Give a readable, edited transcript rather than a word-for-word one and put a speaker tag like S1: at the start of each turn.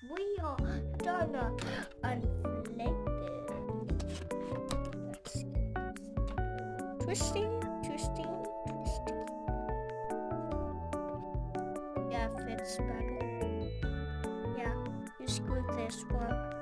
S1: We are gonna inflate it. Let's get twisting. Yeah, fits better. Yeah, you screw this one.